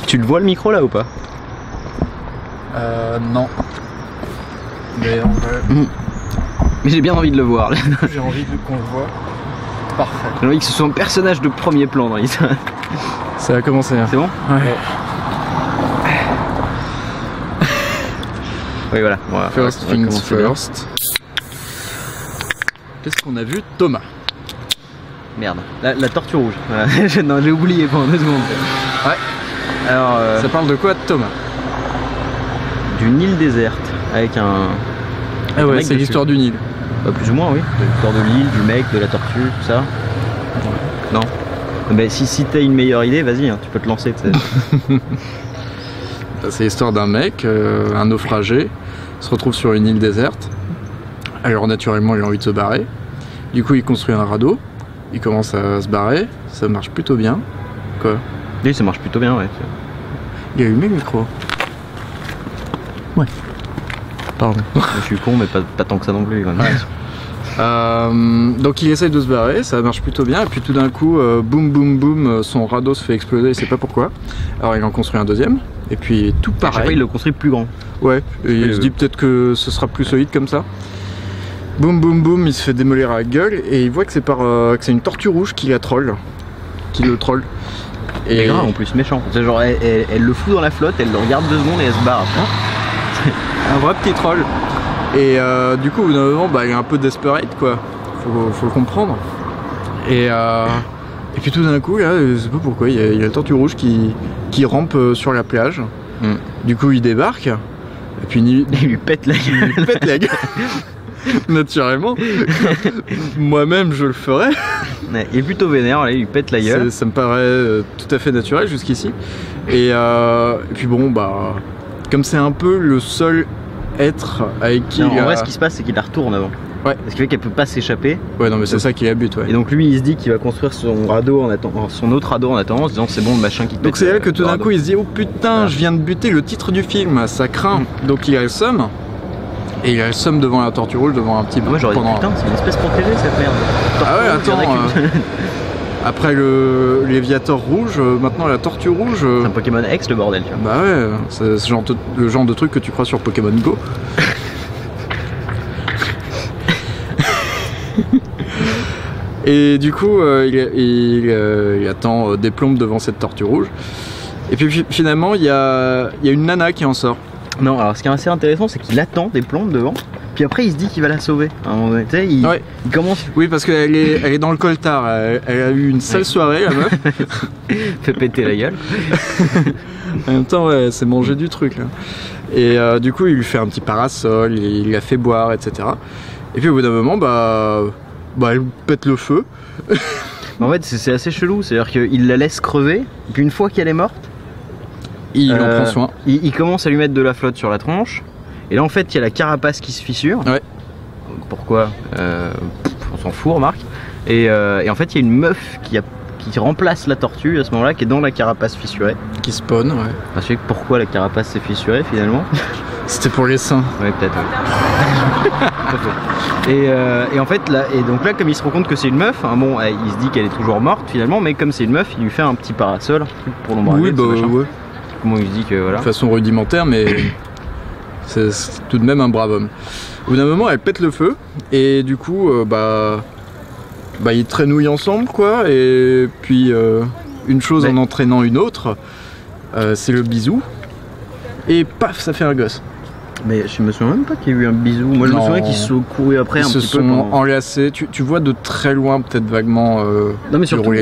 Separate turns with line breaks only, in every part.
Tu le vois le micro là ou pas?
Non. Mais en vrai...
Mais j'ai bien envie de le voir.
J'ai envie qu'on le voit. Parfait.
J'ai envie que ce soit un personnage de premier plan dans l'histoire.
Ça a commencé. Hein.
C'est bon?
Ouais.
Oui voilà.
First things first. Qu'est-ce qu'on a vu? Thomas.
Merde. La tortue rouge. Voilà. Non, j'ai oublié pendant 2 secondes.
Ouais.
Alors,
ça parle de quoi, Thomas?
D'une île déserte avec un...
Ah ouais, c'est l'histoire d'une île.
Bah, plus ou moins, oui. L'histoire de l'île, du mec, de la tortue, tout ça. Non. Mais si t'as une meilleure idée, vas-y, hein, tu peux te lancer.
C'est l'histoire d'un mec, un naufragé, se retrouve sur une île déserte. Alors naturellement, il a envie de se barrer. Du coup, il construit un radeau. Il commence à se barrer. Ça marche plutôt bien. Quoi?
Oui, ça marche plutôt bien, ouais.
Il a allumé le micro. Ouais. Pardon.
Je suis con, mais pas tant que ça non plus. Quand même.
Ouais. Donc il essaye de se barrer, ça marche plutôt bien. Et puis tout d'un coup, boum boum boum, son radeau se fait exploser, il sait pas pourquoi. Alors il en construit un deuxième. Et puis tout pareil.
À chaque fois, il le construit plus grand.
Ouais. Et il se dit peut-être que ce sera plus solide comme ça. Boum boum boum, il se fait démolir à la gueule et il voit que c'est une tortue rouge qui la troll. Qui le troll.
Et grave en plus, méchant. C'est genre, elle le fout dans la flotte, elle le regarde 2 secondes et elle se barre.
Un vrai petit troll. Et du coup, au bout d'un moment, bah, il est un peu desperate quoi. Faut le comprendre. Et puis tout d'un coup, là, je sais pas pourquoi, il y a la tortue rouge qui rampe sur la plage. Du coup, il débarque. Et puis il lui pète la gueule. Il lui pète la gueule. Naturellement. Moi-même, je le ferais.
Ouais, il est plutôt vénère, là, il lui pète la gueule.
Ça me paraît tout à fait naturel jusqu'ici. Et puis bon, bah, comme c'est un peu le seul être avec qui...
Non, en vrai, ce qui se passe, c'est qu'il la retourne avant.
Ouais.
Parce qu'il fait qu'elle peut pas s'échapper.
Ouais, non, mais c'est ça qui est la but, ouais.
Et donc lui, il se dit qu'il va construire son radeau en attendant, son autre radeau en attendant, en se disant c'est bon, le machin qui pète.
Donc c'est là que tout d'un coup, il se dit oh putain, voilà. Je viens de buter le titre du film, ça craint. Donc il a le seum. Et il a le seum devant la tortue rouge, devant un petit peu.
Moi j'aurais dit putain, c'est une espèce protégée cette merde.
Ah ouais, attends. Après le Léviator rouge, maintenant la tortue rouge.
C'est un Pokémon X le bordel, tu vois.
Bah ouais, c'est le genre de truc que tu crois sur Pokémon Go. Et du coup, il attend des plombes devant cette tortue rouge. Et puis finalement, il y a une nana qui en sort.
Non, alors ce qui est assez intéressant, c'est qu'il attend des plombes devant. Puis après, il se dit qu'il va la sauver. À un moment donné, tu sais, il commence.
Oui, parce qu'elle est dans le coltard. Elle a eu une sale soirée, la meuf.
Fait péter la gueule.
En même temps, ouais, c'est manger du truc là. Et du coup, il lui fait un petit parasol, il la fait boire, etc. Et puis au bout d'un moment, bah elle pète le feu.
En fait, c'est assez chelou. C'est-à-dire qu'il la laisse crever. Et puis une fois qu'elle est morte,
il en prend soin.
Il commence à lui mettre de la flotte sur la tronche. Et là, en fait, il y a la carapace qui se fissure.
Ouais.
Pourquoi on s'en fout, remarque. Et en fait, il y a une meuf qui remplace la tortue à ce moment-là, qui est dans la carapace fissurée.
Qui spawn, ouais.
Parce que pourquoi la carapace s'est fissurée finalement?
C'était pour les seins.
Ouais, peut-être. Ouais. Et en fait, donc là, comme il se rend compte que c'est une meuf, hein, bon, il se dit qu'elle est toujours morte finalement, mais comme c'est une meuf, il lui fait un petit parasol, un truc pour l'ombrager.
Oui, bah ouais.
Comment il se dit que voilà.
De façon rudimentaire, mais c'est tout de même un brave homme. Au bout d'un moment, elle pète le feu, et du coup, ils traînouillent ensemble, quoi, et puis une chose en entraînant une autre, c'est le bisou, et paf, ça fait un gosse.
Mais je me souviens même pas qu'il y a eu un bisou. Moi, je me souviens qu'ils se sont courus après un petit peu. Ils se sont
enlacés. Tu vois de très loin, peut-être vaguement.
Non, mais surtout,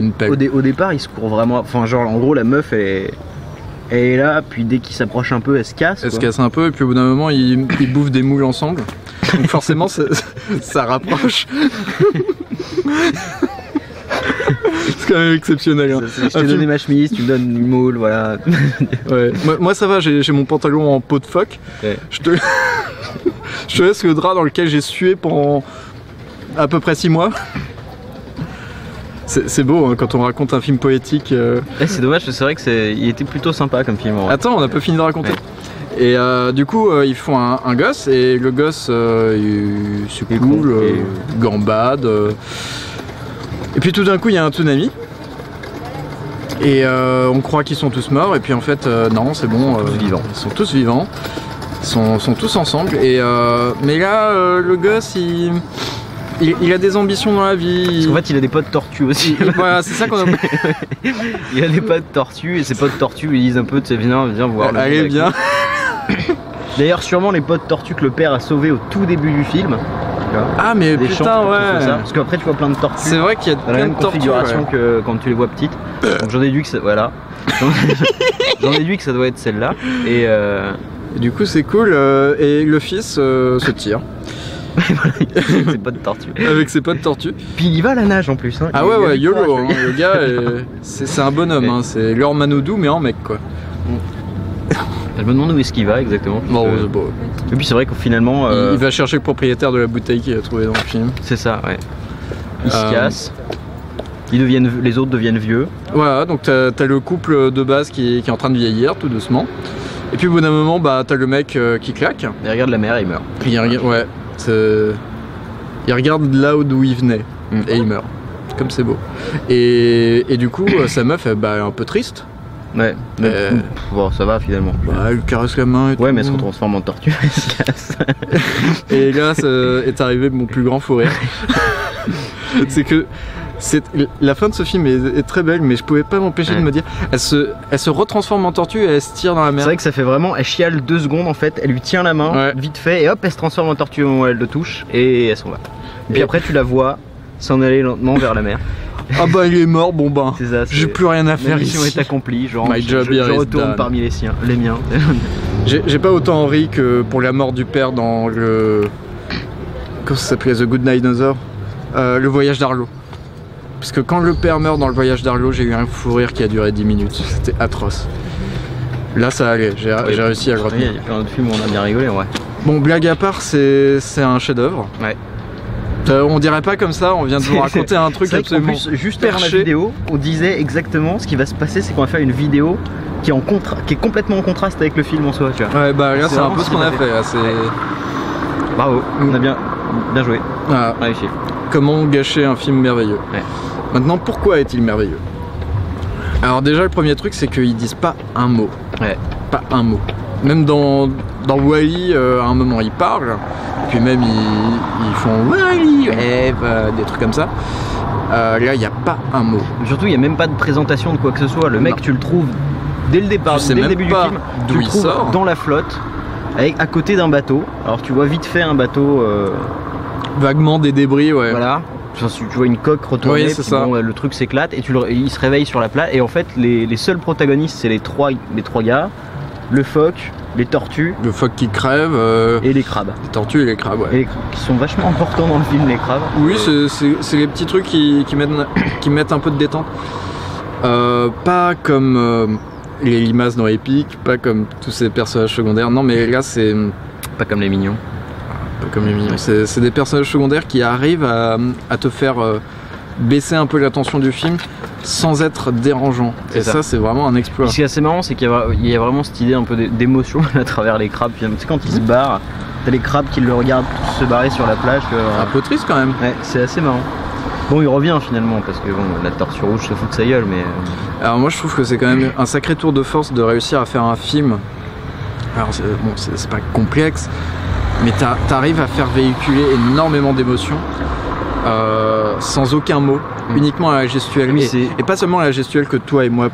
au départ, ils se courent vraiment. Enfin, genre, en gros, la meuf, elle est là, puis dès qu'ils s'approchent un peu, elle se casse.
Elle se casse un peu, et puis au bout d'un moment, ils bouffent des moules ensemble. Donc, forcément, ça rapproche. C'est quand même exceptionnel. Hein.
Je t'ai donné ma chemise, tu me donnes une moule, voilà.
Ouais. Moi ça va, j'ai mon pantalon en peau de phoque. Ouais. Je te laisse le drap dans lequel j'ai sué pendant à peu près 6 mois. C'est beau hein, quand on raconte un film poétique.
C'est dommage, c'est vrai qu'il était plutôt sympa comme film.
Attends, on n'a pas fini de raconter. Ouais. Et du coup, ils font un gosse, et le gosse, il se coule, gambade. Et puis tout d'un coup, il y a un tsunami. Et on croit qu'ils sont tous morts, et puis en fait, non, c'est bon.
Ils sont tous vivants.
Ils sont tous vivants. Ils sont tous ensemble. Et, mais là, le gosse, il a des ambitions dans la vie.
Parce qu'en fait, il a des potes tortues aussi.
Voilà, c'est ça qu'on a.
Il a des potes tortues, et ses potes tortues lui disent un peu, tu sais, viens voir.
Allez, bien.
D'ailleurs, sûrement les potes tortues que le père a sauvés au tout début du film.
Ah, mais
des
putain,
chances
ouais.
ça. Parce qu'après, tu vois plein de tortues.
C'est vrai qu'il y a
dans la
plein
même
de tortues,
configuration
ouais.
que quand tu les vois petites. Donc j'en déduis que ça, voilà. J'en déduis que ça doit être celle-là. Et
du coup, c'est cool. Et le fils se tire.
voilà, ses potes tortues.
Avec ses potes tortues.
Puis il y va à la nage en plus. Hein.
Ah ouais, YOLO. Hein. Le gars, c'est un bonhomme. Hein. C'est Laure Manodou, mais en mec, quoi.
Je me demande où est-ce qu'il va exactement.
Bon, bon.
Et puis c'est vrai que finalement.
Il va chercher le propriétaire de la bouteille qu'il a trouvé dans le film.
C'est ça, ouais. Il se casse. Les autres deviennent vieux.
Voilà, donc t'as le couple de base qui est en train de vieillir tout doucement. Et puis au bout d'un moment, bah, t'as le mec qui claque.
Il regarde la mer et il meurt.
Ouais, il regarde là d'où il venait et il meurt. Comme c'est beau. Et du coup, sa meuf, elle est un peu triste.
Ouais, mais bon, ça va finalement.
Bah, elle lui caresse la main et tout.
Ouais, mais elle se transforme en tortue, elle se casse.
Et là, est arrivé mon plus grand fou rire. C'est que la fin de ce film est très belle, mais je pouvais pas m'empêcher de me dire, elle se retransforme en tortue et elle se tire dans la mer.
C'est vrai que ça fait vraiment, elle chiale 2 secondes en fait, elle lui tient la main, vite fait, et hop, elle se transforme en tortue au moment où elle le touche, et elle s'en va. Et puis après, tu la vois s'en aller lentement vers la mer.
Ah bah il est mort, bon bah, j'ai plus rien à faire ici.
La mission est accomplie, genre
je
retourne parmi les miens.
J'ai pas autant ri que pour la mort du père dans le... Comment ça s'appelait, The Good Dinosaur, le voyage d'Arlo. Parce que quand le père meurt dans le voyage d'Arlo, j'ai eu un fou rire qui a duré 10 minutes, c'était atroce. Là ça allait, j'ai réussi à le retenir.
Il y a plein d'autres films où on a bien rigolé en vrai.
Bon, blague à part, c'est un chef d'œuvre.
Ouais.
On dirait pas comme ça, on vient de vous raconter un truc absolument
plus, juste avant la vidéo, on disait exactement ce qui va se passer, c'est qu'on va faire une vidéo qui est complètement en contraste avec le film en soi, tu vois.
Ouais, bah là c'est un peu ce qu'on a fait. Là,
bravo, on a bien joué.
Voilà.
Réussi.
Comment gâcher un film merveilleux. Ouais. Maintenant, pourquoi est-il merveilleux? Alors déjà, le premier truc, c'est qu'ils disent pas un mot.
Ouais.
Pas un mot. Même dans Wall-E, à un moment, ils parlent. Puis même, ils font Wall-E, des trucs comme ça. Là, il n'y a pas un mot.
Surtout, il n'y a même pas de présentation de quoi que ce soit. Le mec, tu le trouves dès le départ, dès le début du film. Tu le trouves dans la flotte, à côté d'un bateau. Alors, tu vois vite fait un bateau...
vaguement des débris, ouais.
Voilà. Tu vois une coque retournée,
oui,
puis bon, le truc s'éclate et il se réveille sur la plage. Et en fait, les seuls protagonistes, c'est les trois gars, le phoque, les tortues.
Le phoque qui crève.
Et les crabes.
Les tortues et les crabes, ouais.
Et qui sont vachement importants dans le film, les crabes.
Oui, c'est les petits trucs qui mettent un peu de détente. Pas comme les limaces dans Epic, pas comme tous ces personnages secondaires. Non, mais là, c'est...
Pas comme les mignons.
Comme les mignons. C'est des personnages secondaires qui arrivent à te faire baisser un peu la tension du film sans être dérangeant. Et ça, c'est vraiment un exploit.
Ce qui est assez marrant, c'est qu'il y a vraiment cette idée un peu d'émotion à travers les crabes. Tu sais, quand ils se barrent, t'as les crabes qui le regardent tous se barrer sur la plage.
Un peu triste quand même.
Ouais, c'est assez marrant. Bon, il revient finalement parce que bon, la tortue rouge se fout de sa gueule, mais...
Alors moi, je trouve que c'est quand même un sacré tour de force de réussir à faire un film. Alors, c'est pas complexe, mais t'arrives à faire véhiculer énormément d'émotions sans aucun mot, uniquement à la gestuelle. Et pas seulement à la gestuelle que toi et moi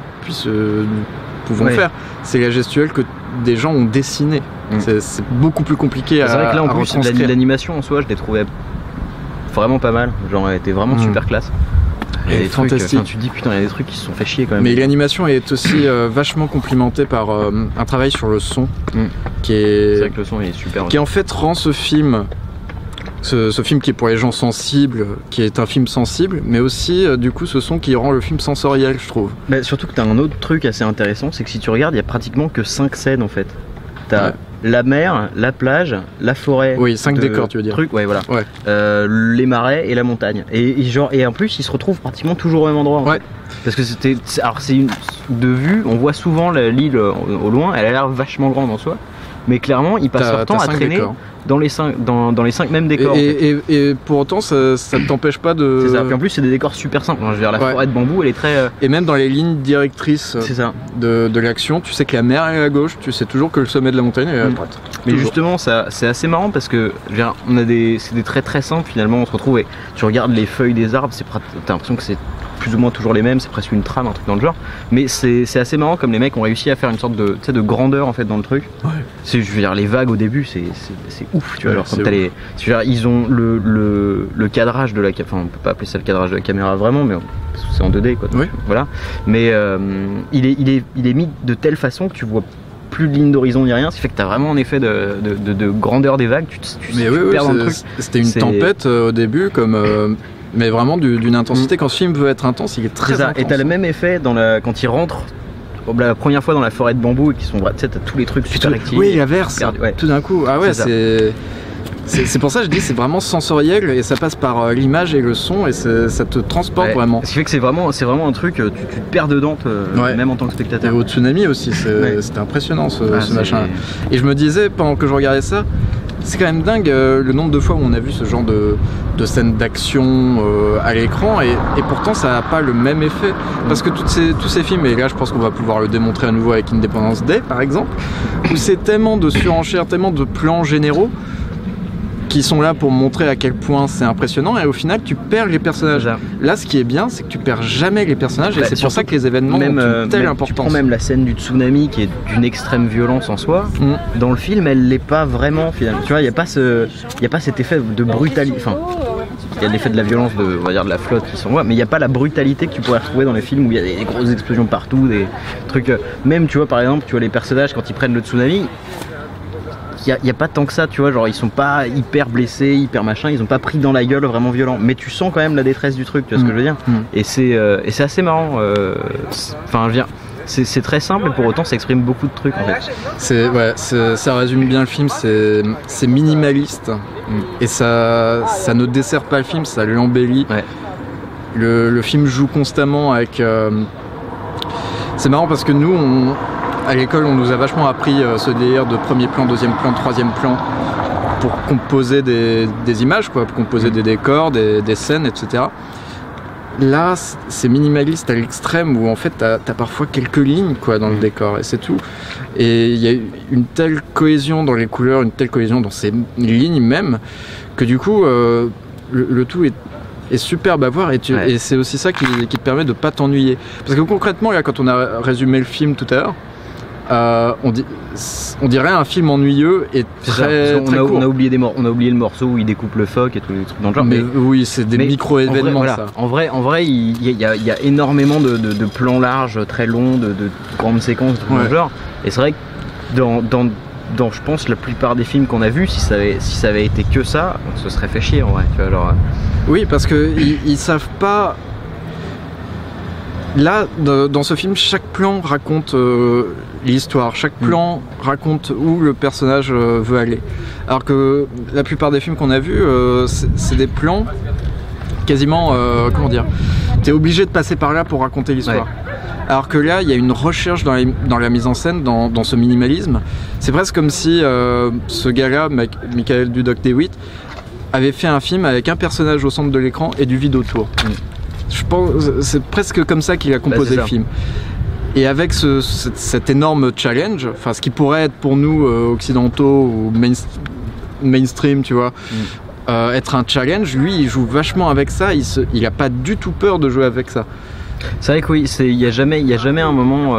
pouvons faire, c'est la gestuelle que des gens ont dessinée. C'est beaucoup plus compliqué à.
C'est vrai que là en plus l'animation en soi, je l'ai trouvé vraiment pas mal. Genre, elle était vraiment super classe. Il y a des
fantastique.
Trucs, tu te dis putain, il y a des trucs qui se sont fait chier quand même.
Mais l'animation est aussi vachement complimentée par un travail sur le son qui est.
C'est vrai que le son est super.
Qui en fait rend ce film qui est pour les gens sensibles, qui est un film sensible, mais aussi du coup ce son qui rend le film sensoriel, je trouve.
Bah, surtout que t'as un autre truc assez intéressant, c'est que si tu regardes, il y a pratiquement que 5 scènes en fait. T'as la mer, la plage, la forêt.
Oui, 5 décors tu veux dire.
Ouais, voilà. Ouais. Les marais et la montagne. Et en plus, ils se retrouvent pratiquement toujours au même endroit. En fait. Parce que de vue, on voit souvent l'île au loin, elle a l'air vachement grande en soi. mais clairement ils passent leur temps à traîner dans les 5 mêmes décors.
Et pour autant ça ne t'empêche pas de...
C'est ça, puis en plus c'est des décors super simples, je veux dire, la forêt de bambou elle est très...
Et même dans les lignes directrices de l'action, tu sais que la mer est à gauche, tu sais toujours que le sommet de la montagne est à droite.
Mais justement c'est assez marrant parce que c'est des traits très simples finalement, on se retrouve et tu regardes les feuilles des arbres, t'as l'impression que c'est plus ou moins toujours les mêmes, c'est presque une trame, un truc dans le genre, mais c'est assez marrant comme les mecs ont réussi à faire une sorte de grandeur en fait dans le truc. Je veux dire, les vagues au début c'est ouf, tu vois, alors comme ils ont le cadrage de la caméra, enfin on peut pas appeler ça le cadrage de la caméra vraiment, mais c'est en 2D quoi, voilà, mais il est mis de telle façon que tu vois plus de ligne d'horizon ni rien, ce qui fait que tu as vraiment un effet de grandeur des vagues, tu perds dans le truc.
C'était une tempête au début comme... mais vraiment d'une intensité. Quand ce film veut être intense, il est très intense.
Et t'as le même effet quand ils rentrent la première fois dans la forêt de bambou et qui sont, tu sais, t'as tous les trucs super actifs.
Oui, la verse, tout d'un coup. Ah ouais, c'est pour ça que je dis c'est vraiment sensoriel et ça passe par l'image et le son et ça te transporte vraiment.
Ce qui fait que c'est vraiment un truc, tu te perds dedans même en tant que spectateur.
Et au Tsunami aussi, c'était impressionnant ce machin. Et je me disais pendant que je regardais ça, c'est quand même dingue le nombre de fois où on a vu ce genre de scènes d'action à l'écran et pourtant ça n'a pas le même effet parce que tous ces films, et là je pense qu'on va pouvoir le démontrer à nouveau avec Independence Day par exemple, où c'est tellement de surenchères, tellement de plans généraux qui sont là pour montrer à quel point c'est impressionnant et au final tu perds les personnages. Là ce qui est bien c'est que tu perds jamais les personnages et c'est pour ça que les événements ont une telle importance.
Tu prends même la scène du tsunami qui est d'une extrême violence en soi, dans le film elle l'est pas vraiment finalement, tu vois, il n'y a pas cet effet de brutalité, enfin il y a l'effet de la violence on va dire de la flotte qui s'envoie, mais il n'y a pas la brutalité que tu pourrais retrouver dans les films où il y a des grosses explosions partout, des trucs, même tu vois par exemple tu vois les personnages quand ils prennent le tsunami, il n'y a pas tant que ça, tu vois, genre ils sont pas hyper blessés, hyper machin, ils ont pas pris dans la gueule vraiment violent, mais tu sens quand même la détresse du truc, tu vois ce que je veux dire. Et c'est assez marrant, enfin je veux dire, c'est très simple et pour autant ça exprime beaucoup de trucs en fait.
Ça résume bien le film, c'est minimaliste et ça ne dessert pas le film, ça l'embellit. Le film joue constamment avec... C'est marrant parce que nous, à l'école, on nous a vachement appris ce délire de premier plan, deuxième plan, troisième plan pour composer des images, quoi, pour composer des décors, des scènes, etc. Là, c'est minimaliste à l'extrême où en fait, t'as parfois quelques lignes quoi, dans le décor et c'est tout. Et il y a une telle cohésion dans les couleurs, une telle cohésion dans ces lignes même, que du coup, le tout est superbe à voir et c'est aussi ça qui te permet de pas t'ennuyer. Parce que concrètement, là, quand on a résumé le film tout à l'heure, on dirait un film ennuyeux et très court.
On a oublié le morceau où il découpe le phoque et tous les trucs dans le genre.
Mais oui, c'est des micro-événements ça.
En vrai, il y a énormément de plans larges, très longs, de grandes séquences dans le genre. Et c'est vrai que dans je pense la plupart des films qu'on a vus, si ça avait été que ça, on se serait fait chier en vrai. Tu vois, genre...
Oui, parce que ils savent pas. Là, dans ce film, chaque plan raconte l'histoire, chaque plan raconte où le personnage veut aller. Alors que la plupart des films qu'on a vus, c'est des plans quasiment, comment dire, t'es obligé de passer par là pour raconter l'histoire. Alors que là, il y a une recherche dans la mise en scène, dans ce minimalisme. C'est presque comme si ce gars-là, Michael Dudok-Dewitt, avait fait un film avec un personnage au centre de l'écran et du vide autour. Je pense c'est presque comme ça qu'il a composé le film. Et avec cet énorme challenge, enfin ce qui pourrait être pour nous occidentaux ou mainstream, tu vois, être un challenge, lui il joue vachement avec ça, il a pas du tout peur de jouer avec ça.
C'est vrai que oui, il y a jamais un moment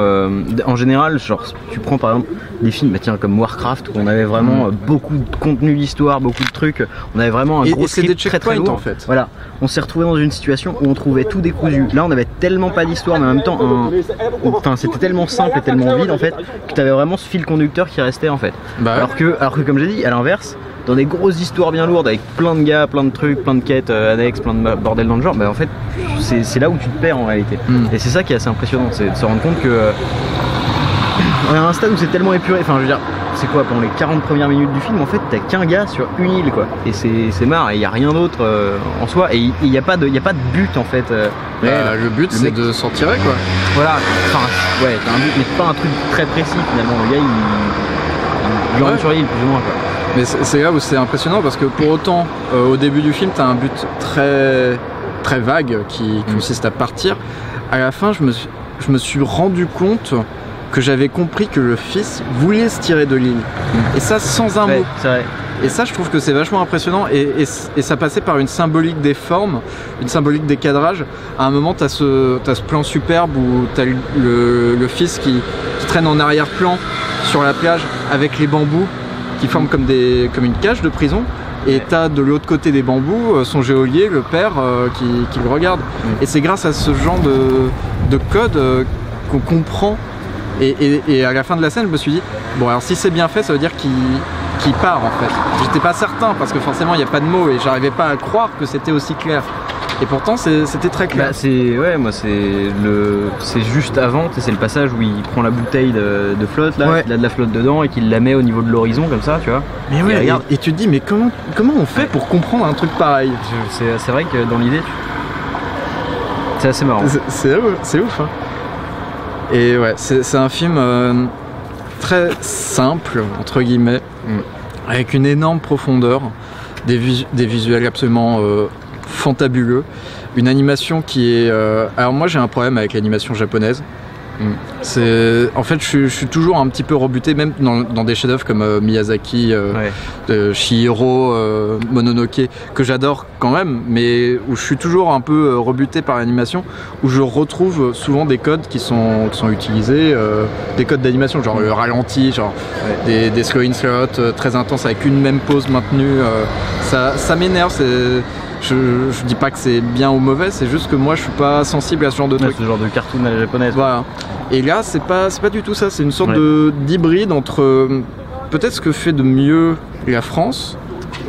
en général, genre tu prends par exemple des films comme Warcraft où on avait vraiment beaucoup de contenu d'histoire, beaucoup de trucs, on avait vraiment un gros script très lourd.
En fait.
Voilà, on s'est retrouvé dans une situation où on trouvait tout décousu. Là on avait tellement pas d'histoire mais en même temps c'était tellement simple et tellement vide en fait que tu avais vraiment ce fil conducteur qui restait en fait. Alors que comme j'ai dit, à l'inverse, dans des grosses histoires bien lourdes avec plein de gars, plein de trucs, plein de quêtes annexes, plein de bordel dans le genre, en fait c'est là où tu te perds en réalité. Et c'est ça qui est assez impressionnant, c'est de se rendre compte que on est à un stade où c'est tellement épuré, enfin je veux dire, c'est quoi, pendant les 40 premières minutes du film en fait t'as qu'un gars sur une île quoi, et c'est marre, et il n'y a rien d'autre en soi, et il n'y a pas de but en fait
le but c'est de s'en tirer quoi.
Voilà, enfin ouais, t'as un but mais pas un truc très précis finalement, le gars du aventurier plus ou moins quoi.
Mais c'est là où c'est impressionnant parce que pour autant, au début du film, t'as un but très, très vague qui consiste à partir. À la fin, je me suis rendu compte que j'avais compris que le fils voulait se tirer de l'île. Et ça sans un mot.
C'est vrai.
Et ça, je trouve que c'est vachement impressionnant. Et ça passait par une symbolique des formes, une symbolique des cadrages. À un moment, t'as ce plan superbe où t'as le fils qui traîne en arrière-plan sur la plage avec les bambous qui forment comme une cage de prison. Et t'as de l'autre côté des bambous son geôlier, le père, qui le regarde. Et c'est grâce à ce genre de code qu'on comprend. Et à la fin de la scène, je me suis dit, bon alors si c'est bien fait, ça veut dire qu'il part en fait. J'étais pas certain parce que forcément il n'y a pas de mots et j'arrivais pas à croire que c'était aussi clair. Et pourtant c'était très clair.
Bah, c'est juste avant, c'est le passage où il prend la bouteille de flotte là, il a de la flotte dedans et qu'il la met au niveau de l'horizon comme ça, tu vois.
Mais ouais, et tu te dis mais comment on fait pour comprendre un truc pareil?
C'est vrai que dans l'idée, c'est assez marrant.
C'est ouf hein. Et ouais, c'est un film très simple, entre guillemets, avec une énorme profondeur, des visuels absolument fantabuleux, une animation qui est... Alors moi j'ai un problème avec l'animation japonaise. En fait je suis toujours un petit peu rebuté, même dans des chefs-d'œuvre comme Miyazaki, Chihiro, Mononoke, que j'adore quand même, mais où je suis toujours un peu rebuté par l'animation, où je retrouve souvent des codes qui sont utilisés, des codes d'animation, genre le ralenti, genre des slow in slow out très intenses avec une même pose maintenue. Ça m'énerve. Je dis pas que c'est bien ou mauvais, c'est juste que moi je suis pas sensible à ce genre de truc.
Ce genre de cartoon à la japonaise.
Voilà. Et là c'est pas du tout ça, c'est une sorte d'hybride entre peut-être ce que fait de mieux la France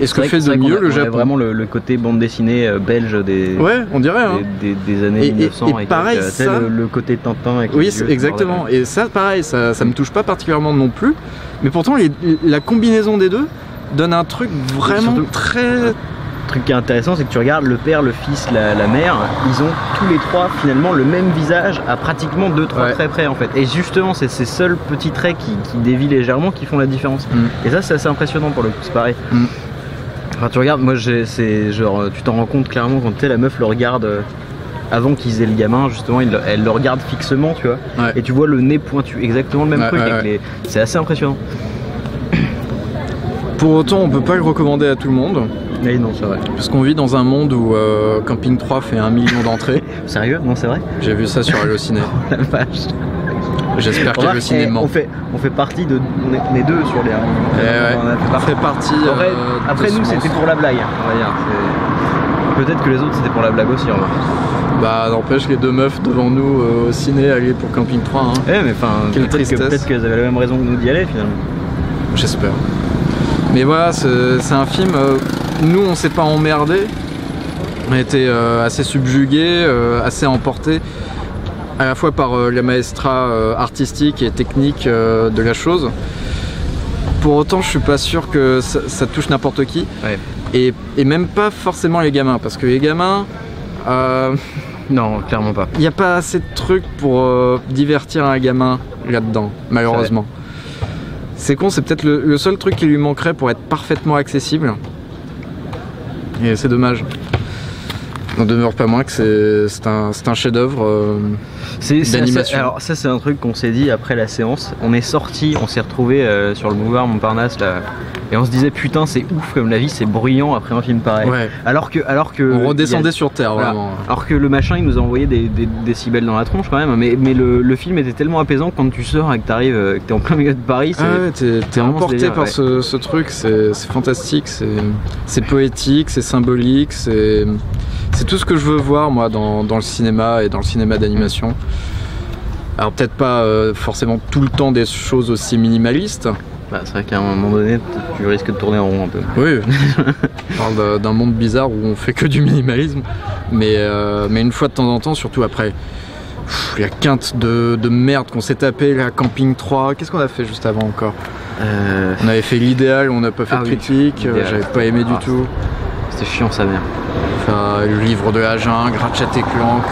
et ce que fait de mieux le Japon.
Vraiment le côté bande dessinée belge des...
Ouais, on dirait hein.
des années 1900
et pareil,
avec,
ça...
le côté Tintin avec
oui, exactement. Et ça pareil, ça me touche pas particulièrement non plus, mais pourtant la combinaison des deux donne un truc vraiment très...
Le truc qui est intéressant, c'est que tu regardes le père, le fils, la mère, ils ont tous les trois finalement le même visage à pratiquement 2-3 traits près en fait. Et justement, c'est ces seuls petits traits qui dévient légèrement qui font la différence. Et ça, c'est assez impressionnant pour le coup, c'est pareil. Enfin, tu regardes, moi, c'est genre, tu t'en rends compte clairement quand la meuf le regarde avant qu'ils aient le gamin, justement, elle le regarde fixement, tu vois. Et tu vois le nez pointu, exactement le même truc. C'est assez impressionnant.
Pour autant, on peut pas le recommander à tout le monde.
Oui, non, c'est vrai.
Parce qu'on vit dans un monde où Camping 3 fait 1 million d'entrées.
Sérieux? Non, c'est vrai?
J'ai vu ça sur Allociné.
La vache.
J'espère qu'Allociné ment.
On fait partie de... On est deux sur les 1 million.
On fait partie...
Après nous, c'était pour la blague, on va dire. Peut-être que les autres, c'était pour la blague aussi, en vrai.
Bah, n'empêche, les deux meufs devant nous au ciné allaient pour Camping 3. Hein.
Mais enfin, peut-être qu'elles avaient la même raison que nous d'y aller, finalement.
J'espère. Mais voilà, c'est un film... nous, on s'est pas emmerdé. On a été assez subjugués, assez emportés, à la fois par la maestra artistique et technique de la chose. Pour autant, je suis pas sûr que ça touche n'importe qui. Et même pas forcément les gamins, parce que les gamins...
non, clairement pas.
Il n'y a pas assez de trucs pour divertir un gamin là-dedans, malheureusement. C'est con, c'est peut-être le seul truc qui lui manquerait pour être parfaitement accessible. Et c'est dommage. On demeure pas moins que c'est un chef-d'œuvre d'animation.
Alors ça, c'est un truc qu'on s'est dit après la séance. On est sorti, on s'est retrouvé sur le boulevard Montparnasse là, et on se disait putain, c'est ouf comme la vie, c'est bruyant après un film pareil. Alors que on
redescendait sur terre, vraiment.
Alors que le machin, il nous a envoyé des décibels dans la tronche quand même. Mais le film était tellement apaisant quand tu sors et que t'arrives, que t'es en plein milieu de Paris.
T'es emporté par ce truc. C'est fantastique, c'est poétique, c'est symbolique, c'est tout ce que je veux voir moi dans le cinéma et dans le cinéma d'animation. Alors peut-être pas forcément tout le temps des choses aussi minimalistes.
Bah, c'est vrai qu'à un moment donné, tu risques de tourner en rond un peu.
Oui, on parle d'un monde bizarre où on fait que du minimalisme. Mais une fois de temps en temps, surtout après la quinte de merde qu'on s'est tapé, la Camping 3. Qu'est-ce qu'on a fait juste avant encore On avait fait l'idéal, on n'a pas fait de critique, j'avais pas aimé du tout.
C'était chiant sa mère.
Enfin, le livre de la jungle, Ratchet et Clank,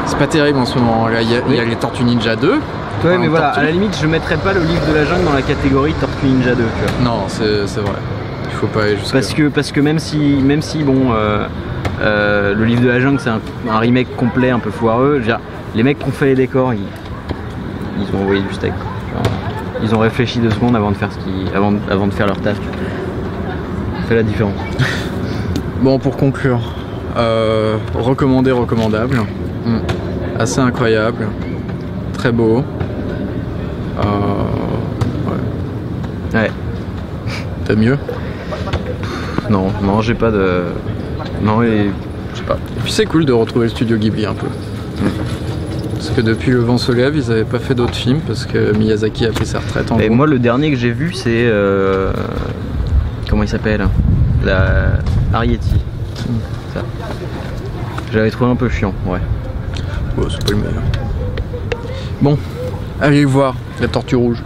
c'est pas terrible en ce moment. Là, il y a les Tortues Ninja 2,
Ouais, mais voilà, à la limite, je mettrais pas le livre de la jungle dans la catégorie Tortue Ninja 2, tu vois.
Non, c'est vrai. Il faut pas aller jusqu'à...
Parce que même si bon, le livre de la jungle, c'est un remake complet, un peu foireux, je veux dire, les mecs qui ont fait les décors, ils ont envoyé du steak. Genre, ils ont réfléchi 2 secondes avant de faire avant de faire leur taf. Ça fait la différence.
Bon, pour conclure, recommandable, assez incroyable, très beau.
Ouais.
T'as mieux?
Non, j'ai pas de... Non, et... je sais pas.
Et puis c'est cool de retrouver le studio Ghibli un peu. Parce que depuis Le Vent se lève, ils avaient pas fait d'autres films parce que Miyazaki a pris sa retraite en
Et
gros.
moi, le dernier que j'ai vu, c'est... comment il s'appelle? La Arrietty. Ça. J'avais trouvé un peu chiant, ouais.
Ouais, c'est pas le meilleur. Bon, allez voir La Tortue Rouge.